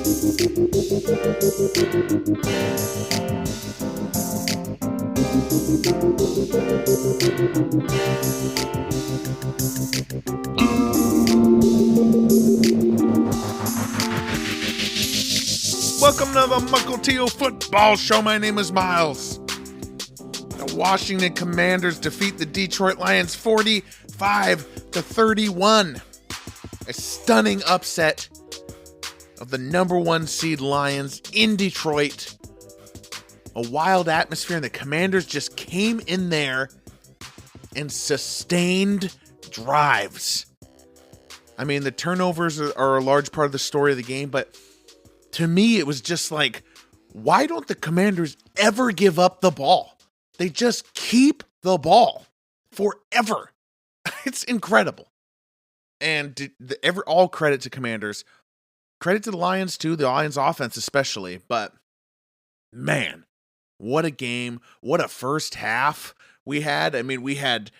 Welcome to the Mukilteo Football Show. My name is Miles. The Washington Commanders defeat the Detroit Lions 45-31. A stunning upset of the number one seed Lions in Detroit. A wild atmosphere, and the Commanders just came in there and sustained drives. I mean, the turnovers are a large part of the story of the game, but to me, it was just like, why don't the Commanders ever give up the ball? They just keep the ball forever. It's incredible. And all credit to Commanders. Credit to the Lions, too. The Lions offense especially. But, man, what a game. What a first half we had. I mean, we had,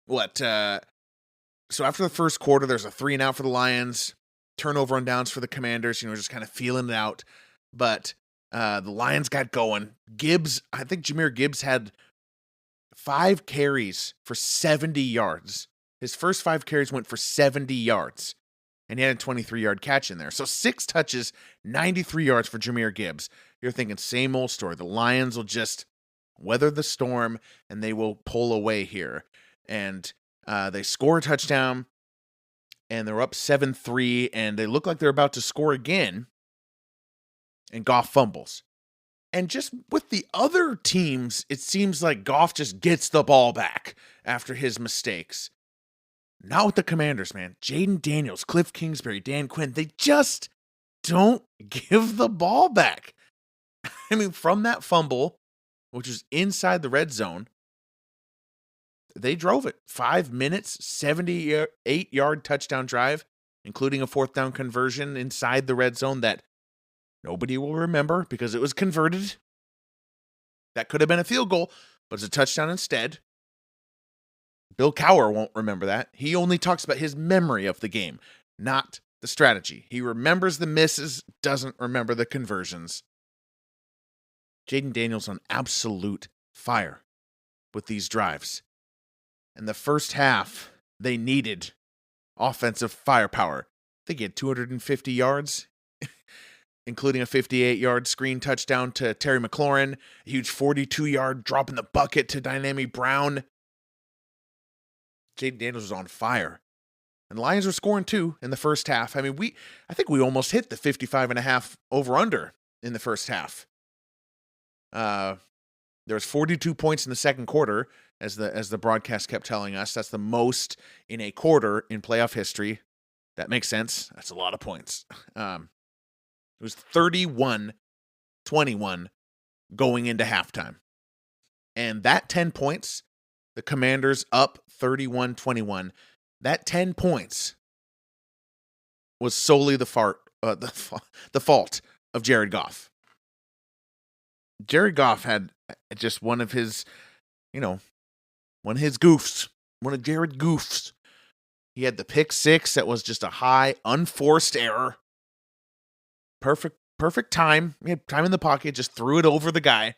so after the first quarter, there's a 3-and-out for the Lions. Turnover on downs for the Commanders, just kind of feeling it out. But the Lions got going. I think Jahmyr Gibbs had 5 carries for 70 yards. His first 5 carries went for 70 yards. And he had a 23-yard catch in there. So 6 touches, 93 yards for Jahmyr Gibbs. You're thinking, same old story. The Lions will just weather the storm, and they will pull away here. And they score a touchdown. And they're up 7-3, and they look like they're about to score again. And Goff fumbles. And just with the other teams, it seems like Goff just gets the ball back after his mistakes. Not with the Commanders, man. Jaden Daniels, Cliff Kingsbury, Dan Quinn, they just don't give the ball back. I mean, from that fumble, which was inside the red zone, they drove it. 5 minutes, 78-yard touchdown drive, including a 4th down conversion inside the red zone that nobody will remember because it was converted. That could have been a field goal, but it's a touchdown instead. Bill Cowher won't remember that. He only talks about his memory of the game, not the strategy. He remembers the misses, doesn't remember the conversions. Jaden Daniels on absolute fire with these drives. In the first half, they needed offensive firepower. They get 250 yards, including a 58-yard screen touchdown to Terry McLaurin, a huge 42-yard drop in the bucket to Dynamic Brown. Jaden Daniels was on fire. And the Lions were scoring too in the first half. I mean, I think we almost hit the 55.5 over-under in the first half. There was 42 points in the second quarter, as the broadcast kept telling us. That's the most in a quarter in playoff history. That makes sense. That's a lot of points. It was 31-21 going into halftime. And that 10 points, the Commanders up 31-21, that 10 points was solely the fault of Jared Goff. Jared Goff had just one of his goofs, one of Jared goofs. He had the pick 6 that was just a high, unforced error. Perfect time. He had time in the pocket, just threw it over the guy.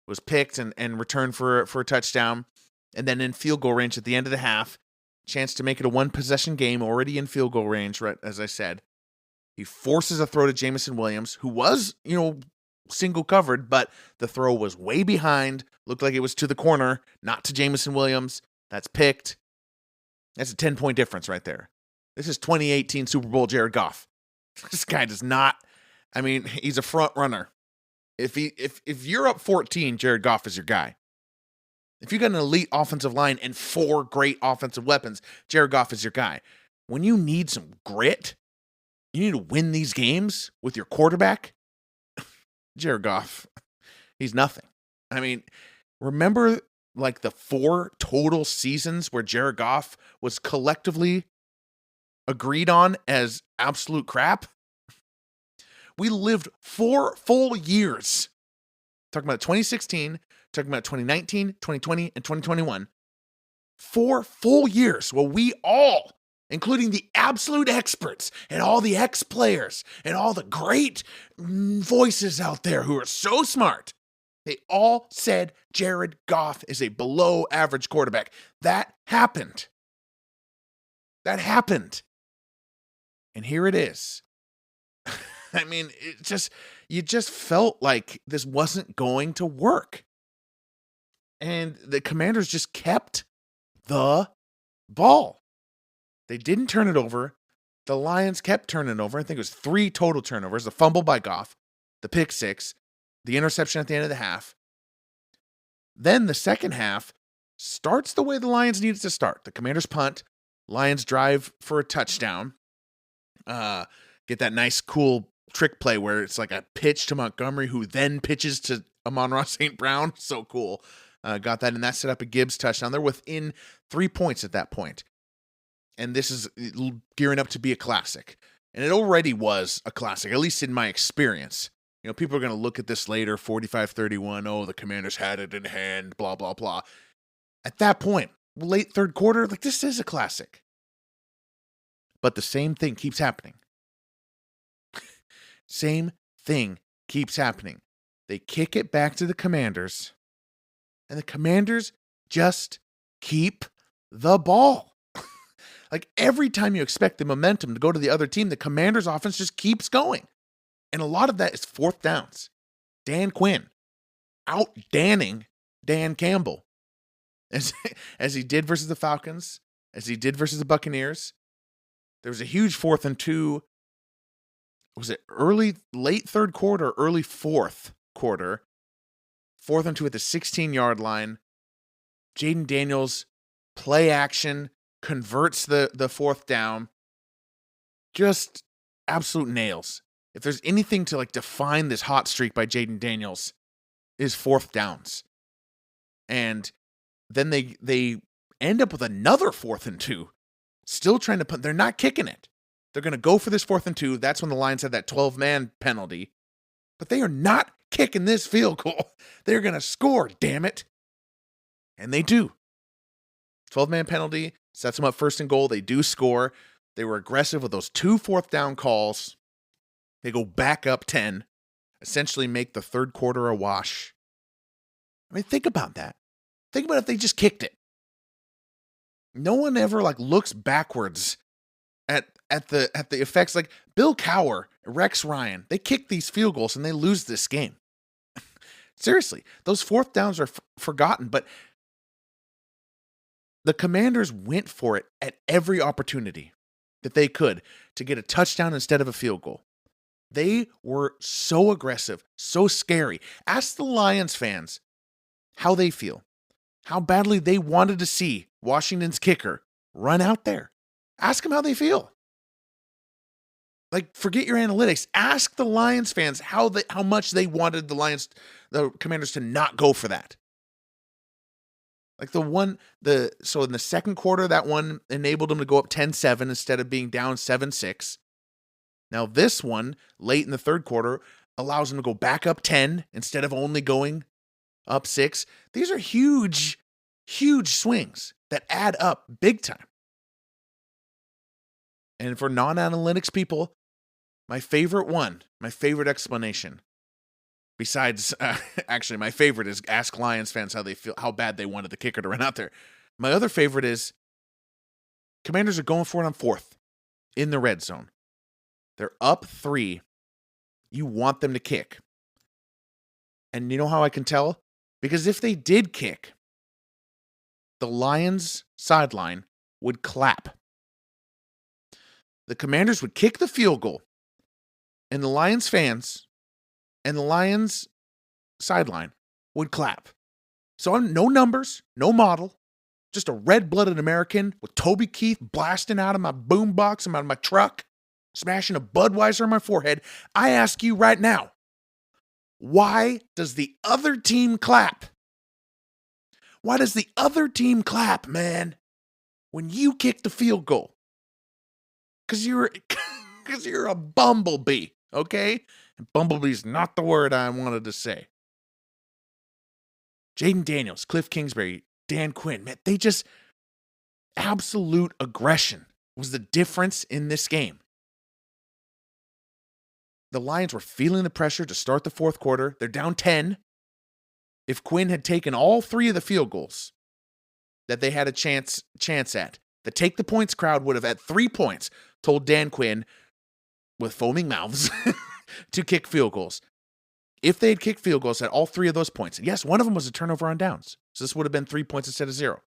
Was picked and returned for a touchdown. And then in field goal range at the end of the half, chance to make it a 1-possession game, already in field goal range, right, as I said. He forces a throw to Jameson Williams, who was, single covered, but the throw was way behind. Looked like it was to the corner, not to Jameson Williams. That's picked. That's a 10-point difference right there. This is 2018 Super Bowl Jared Goff. This guy does not. I mean, he's a front runner. If you're up 14, Jared Goff is your guy. If you got an elite offensive line and 4 great offensive weapons, Jared Goff is your guy. When you need some grit, you need to win these games with your quarterback, Jared Goff, he's nothing. I mean, remember like the 4 total seasons where Jared Goff was collectively agreed on as absolute crap? We lived 4 full years. Talking about 2016, talking about 2019, 2020, and 2021. 4 full years where we all, including the absolute experts and all the ex-players and all the great voices out there who are so smart, they all said Jared Goff is a below average quarterback. That happened. That happened. And here it is. I mean, you just felt like this wasn't going to work. And the Commanders just kept the ball. They didn't turn it over. The Lions kept turning it over. I think it was 3 total turnovers. The fumble by Goff, the pick 6, the interception at the end of the half. Then the second half starts the way the Lions needed to start. The Commanders punt. Lions drive for a touchdown. Get that nice, cool trick play where it's like a pitch to Montgomery, who then pitches to Amon-Ra St. Brown. So cool. Got that, and that set up a Gibbs touchdown. They're within 3 points at that point. And this is gearing up to be a classic. And it already was a classic, at least in my experience. You know, people are going to look at this later, 45-31, oh, the Commanders had it in hand, blah, blah, blah. At that point, late third quarter, like, this is a classic. But the same thing keeps happening. Same thing keeps happening. They kick it back to the Commanders, and the Commanders just keep the ball. Like, every time you expect the momentum to go to the other team, the Commanders' offense just keeps going. And a lot of that is fourth downs. Dan Quinn out-danning Dan Campbell, as he did versus the Falcons, as he did versus the Buccaneers. There was a huge 4th and 2. Was it late third quarter, early fourth quarter? 4th and 2 at the 16-yard line. Jaden Daniels, play action, converts the 4th down. Just absolute nails. If there's anything to like define this hot streak by Jaden Daniels, is 4th downs. And then they end up with another 4th and 2. Still trying to punt. They're not kicking it. They're going to go for this 4th and 2. That's when the Lions had that 12-man penalty. But they are not kicking this field goal. They're going to score, damn it. And they do. 12-man penalty sets them up 1st and goal. They do score. They were aggressive with those 2 4th down calls. They go back up 10, essentially make the third quarter a wash. I mean, think about that. Think about if they just kicked it. No one ever like looks backwards at the effects. Like Bill Cowher, Rex Ryan, they kick these field goals and they lose this game. Seriously, those 4th downs are forgotten, but the Commanders went for it at every opportunity that they could to get a touchdown instead of a field goal. They were so aggressive, so scary. Ask the Lions fans how they feel, how badly they wanted to see Washington's kicker run out there. Ask them how they feel. Like, forget your analytics. Ask the Lions fans how much they wanted the Commanders to not go for that. Like so in the second quarter, that one enabled them to go up 10-7 instead of being down 7-6. Now this one, late in the third quarter, allows them to go back up 10 instead of only going up 6. These are huge, huge swings that add up big time. And for non-analytics people, my favorite explanation, besides, actually my favorite is ask Lions fans how they feel, how bad they wanted the kicker to run out there. My other favorite is Commanders are going for it on 4th in the red zone. They're up 3. You want them to kick. And you know how I can tell? Because if they did kick, the Lions sideline would clap. The Commanders would kick the field goal, and the Lions fans and the Lions sideline would clap. So no numbers, no model, just a red-blooded American with Toby Keith blasting out of my boombox and out of my truck, smashing a Budweiser on my forehead. I ask you right now, why does the other team clap? Why does the other team clap, man, when you kick the field goal? Because you're a bumblebee, okay? And bumblebee's not the word I wanted to say. Jaden Daniels, Cliff Kingsbury, Dan Quinn, man, they just absolute aggression was the difference in this game. The Lions were feeling the pressure to start the fourth quarter. They're down 10. If Quinn had taken all 3 of the field goals that they had a chance at, the take the points crowd would have, at 3 points, told Dan Quinn, with foaming mouths, to kick field goals. If they had kicked field goals at all 3 of those points, and yes, one of them was a turnover on downs, so this would have been 3 points instead of 0.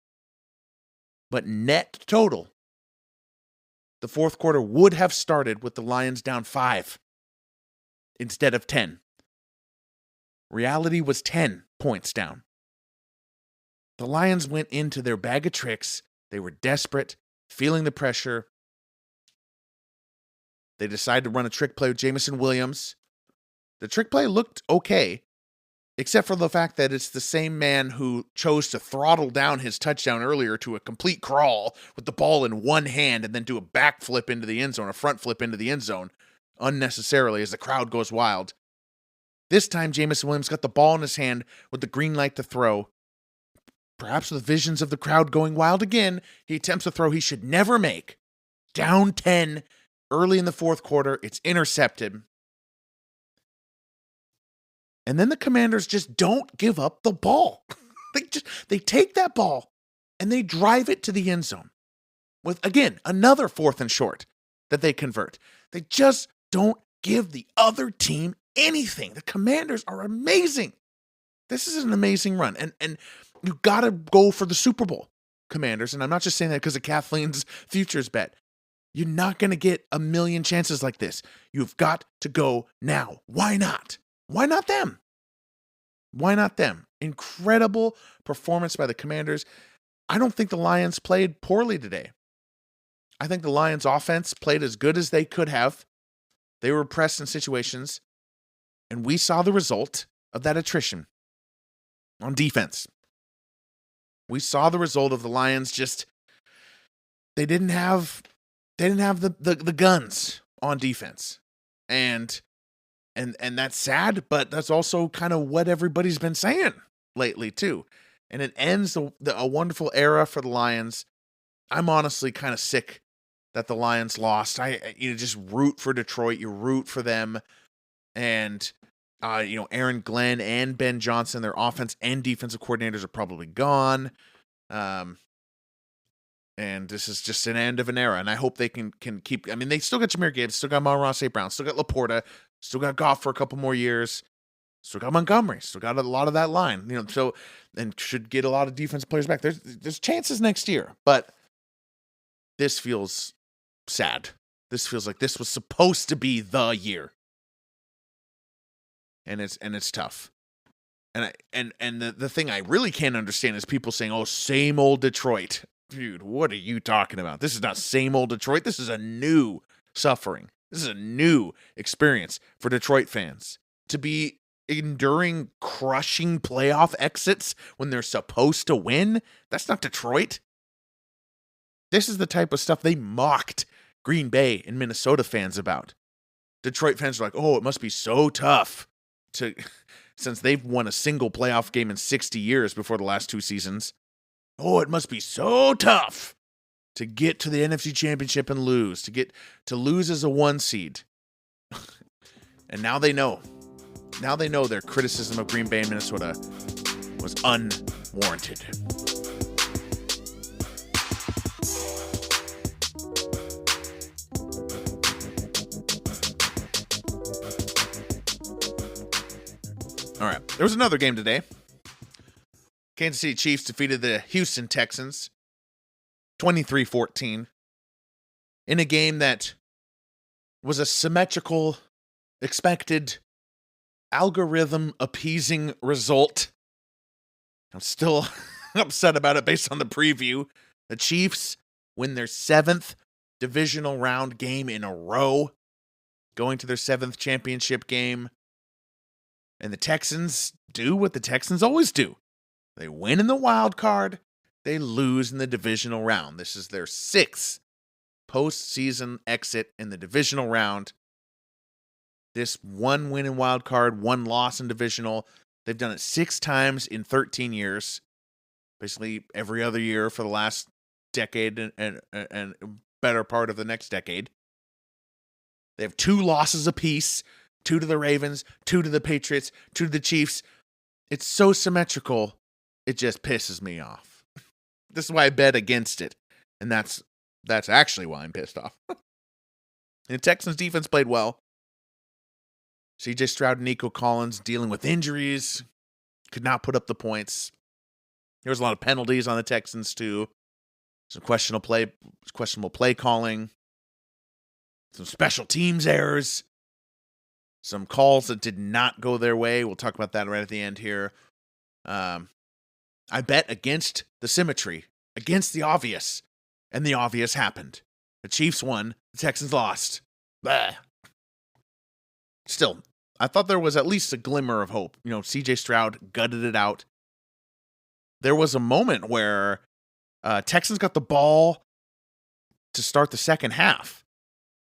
But net total, the fourth quarter would have started with the Lions down 5 instead of 10. Reality was 10 points down. The Lions went into their bag of tricks. They were desperate, feeling the pressure. They decided to run a trick play with Jameson Williams. The trick play looked okay, except for the fact that it's the same man who chose to throttle down his touchdown earlier to a complete crawl with the ball in one hand and then do a backflip into the end zone, a front flip into the end zone, unnecessarily as the crowd goes wild. This time, Jameson Williams got the ball in his hand with the green light to throw. Perhaps with visions of the crowd going wild again, he attempts a throw he should never make. Down 10 early in the fourth quarter. It's intercepted. And then the Commanders just don't give up the ball. They take that ball and they drive it to the end zone with, again, another 4th and short that they convert. They just don't give the other team anything. The Commanders are amazing. This is an amazing run. And you got to go for the Super Bowl, Commanders. And I'm not just saying that because of Kathleen's futures bet. You're not going to get a million chances like this. You've got to go now. Why not? Why not them? Why not them? Incredible performance by the Commanders. I don't think the Lions played poorly today. I think the Lions offense played as good as they could have. They were pressed in situations. And we saw the result of that attrition on defense. We saw the result of the Lions just, they didn't have the guns on defense. And that's sad, but that's also kind of what everybody's been saying lately too. And it ends a wonderful era for the Lions. I'm honestly kind of sick that the Lions lost. You just root for Detroit. You root for them. And Aaron Glenn and Ben Johnson, their offense and defensive coordinators, are probably gone. And this is just an end of an era. And I hope they can keep. I mean, they still got Jahmyr Gibbs, still got Amon-Ra St. Brown, still got Laporta, still got Goff for a couple more years, still got Montgomery, still got a lot of that line. So and should get a lot of defensive players back. There's chances next year, but this feels sad. This feels like this was supposed to be the year. And it's tough. And the thing I really can't understand is people saying, "Oh, same old Detroit." Dude, what are you talking about? This is not same old Detroit. This is a new suffering. This is a new experience for Detroit fans to be enduring crushing playoff exits when they're supposed to win. That's not Detroit. This is the type of stuff they mocked Green Bay and Minnesota fans about. Detroit fans are like, "Oh, it must be so tough since they've won a single playoff game in 60 years before the last 2 seasons. Oh, it must be so tough to get to the NFC Championship and lose, to lose as a 1 seed." And now they know. Now they know their criticism of Green Bay and Minnesota was unwarranted. All right, there was another game today. Kansas City Chiefs defeated the Houston Texans 23-14 in a game that was a symmetrical, expected, algorithm-appeasing result. I'm still upset about it based on the preview. The Chiefs win their 7th divisional round game in a row, going to their 7th championship game. And the Texans do what the Texans always do. They win in the wild card. They lose in the divisional round. This is their 6th postseason exit in the divisional round. This 1 win in wild card, 1 loss in divisional. They've done it 6 times in 13 years. Basically every other year for the last decade and better part of the next decade. They have 2 losses apiece, 2 to the Ravens, 2 to the Patriots, 2 to the Chiefs. It's so symmetrical, it just pisses me off. This is why I bet against it. And that's actually why I'm pissed off. And the Texans defense played well. CJ Stroud and Nico Collins dealing with injuries, could not put up the points. There was a lot of penalties on the Texans too. Some questionable play calling. Some special teams errors. Some calls that did not go their way. We'll talk about that right at the end here. I bet against the symmetry, against the obvious, and the obvious happened. The Chiefs won, the Texans lost. Blah. Still, I thought there was at least a glimmer of hope. CJ Stroud gutted it out. There was a moment where Texans got the ball to start the second half.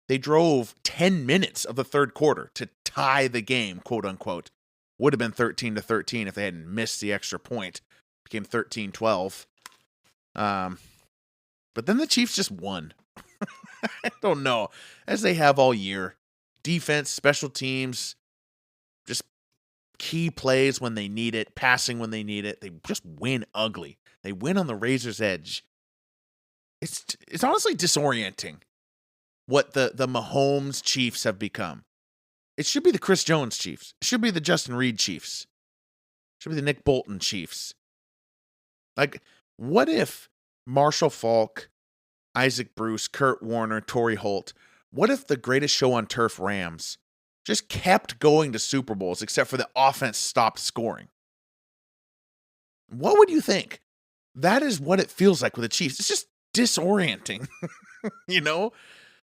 They drove 10 minutes of the third quarter to tie the game, quote unquote. Would have been 13-13 if they hadn't missed the extra point. Became 13-12. But then the Chiefs just won. I don't know. As they have all year. Defense, special teams, just key plays when they need it, passing when they need it. They just win ugly. They win on the razor's edge. It's honestly disorienting what the Mahomes Chiefs have become. It should be the Chris Jones Chiefs. It should be the Justin Reed Chiefs. It should be the Nick Bolton Chiefs. Like, what if Marshall Faulk, Isaac Bruce, Kurt Warner, Torrey Holt, what if the greatest show on turf Rams just kept going to Super Bowls except for the offense stopped scoring? What would you think? That is what it feels like with the Chiefs. It's just disorienting,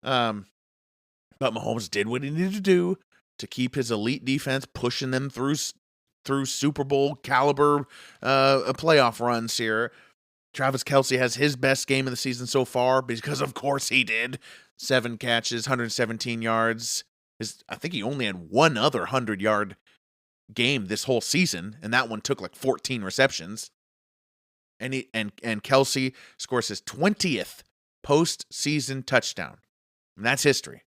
But Mahomes did what he needed to do to keep his elite defense pushing them through Super Bowl caliber playoff runs here. Travis Kelce has his best game of the season so far because, of course, he did. 7 catches, 117 yards. I think he only had one other 100-yard game this whole season, and that one took like 14 receptions. And Kelce scores his 20th postseason touchdown. And that's history.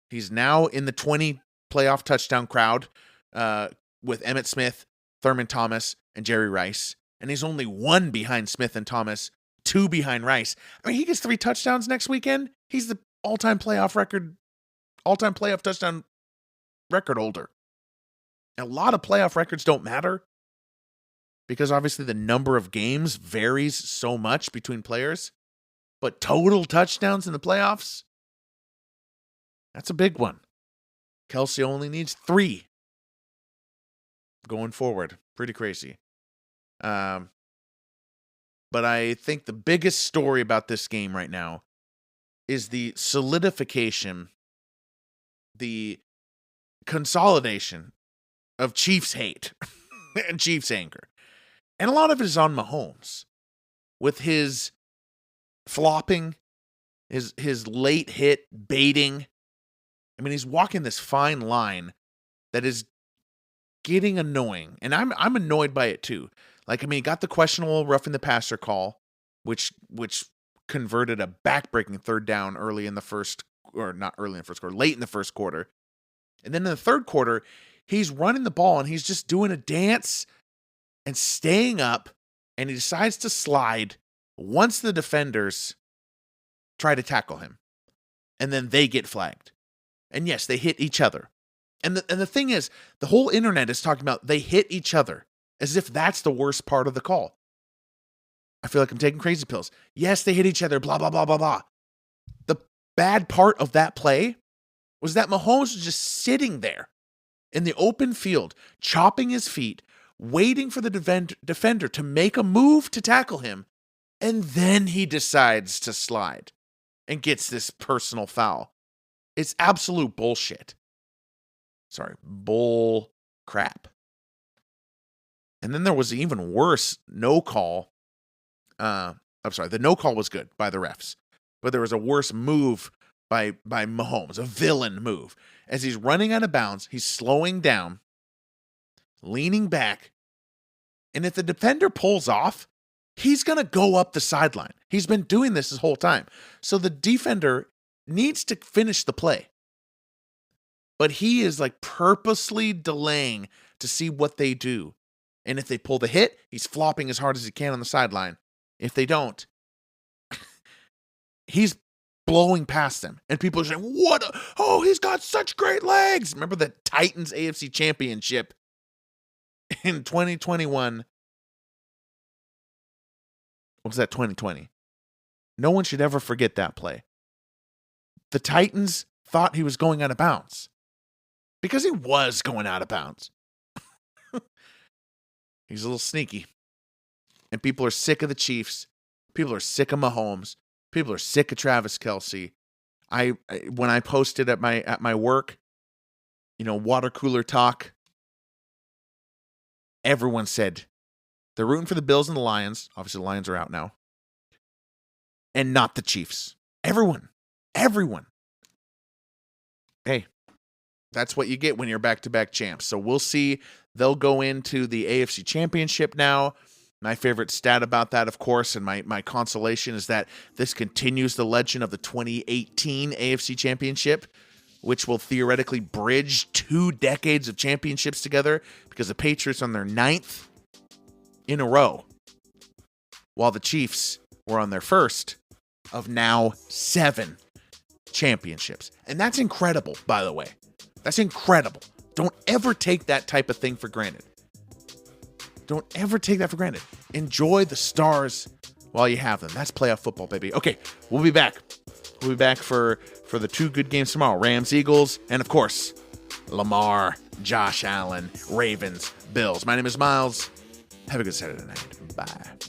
He's now in the 20 playoff touchdown crowd with Emmitt Smith, Thurman Thomas, and Jerry Rice. And he's only 1 behind Smith and Thomas, 2 behind Rice. I mean, he gets 3 touchdowns next weekend. He's the all-time playoff touchdown record holder. And a lot of playoff records don't matter because obviously the number of games varies so much between players. But total touchdowns in the playoffs, that's a big one. Kelce only needs 3 going forward. Pretty crazy. But I think the biggest story about this game right now is the solidification, the consolidation of Chiefs hate and Chiefs anger. And a lot of it is on Mahomes with his flopping, his late hit baiting. I mean, he's walking this fine line that is getting annoying. And I'm annoyed by it too. Like, I mean, he got the questionable roughing the passer call, which converted a backbreaking third down late in the first quarter. And then in the third quarter, he's running the ball and he's just doing a dance and staying up, and he decides to slide once the defenders try to tackle him. And then they get flagged. And yes, they hit each other. And the thing is, the whole internet is talking about they hit each other as if that's the worst part of the call. I feel like I'm taking crazy pills. Yes, they hit each other, blah, blah, blah, blah, blah. The bad part of that play was that Mahomes was just sitting there in the open field, chopping his feet, waiting for the defender to make a move to tackle him, and then he decides to slide and gets this personal foul. It's absolute bullshit. Sorry, bull crap. And then there was the even worse no call. The no call was good by the refs, but there was a worse move by Mahomes, a villain move. As he's running out of bounds, he's slowing down, leaning back, and if the defender pulls off, he's going to go up the sideline. He's been doing this whole time. So the defender needs to finish the play. But he is like purposely delaying to see what they do. And if they pull the hit, he's flopping as hard as he can on the sideline. If they don't, he's blowing past them. And people are saying, he's got such great legs. Remember the Titans AFC Championship in 2021? What was that, 2020? No one should ever forget that play. The Titans thought he was going out of bounds. Because he was going out of bounds. He's a little sneaky. And people are sick of the Chiefs. People are sick of Mahomes. People are sick of Travis Kelce. When I posted at my work, water cooler talk, everyone said they're rooting for the Bills and the Lions. Obviously, the Lions are out now. And not the Chiefs. Everyone. Hey, that's what you get when you're back-to-back champs. So we'll see. They'll go into the AFC Championship now. My favorite stat about that, of course, and my consolation is that this continues the legend of the 2018 AFC Championship, which will theoretically bridge 2 decades of championships together because the Patriots are on their 9th in a row, while the Chiefs were on their first of now 7 championships. And that's incredible, by the way. That's incredible. Don't ever take that type of thing for granted. Don't ever take that for granted. Enjoy the stars while you have them. That's playoff football, baby. Okay, we'll be back. We'll be back for the 2 good games tomorrow. Rams, Eagles, and of course, Lamar, Josh Allen, Ravens, Bills. My name is Miles. Have a good Saturday night. Bye.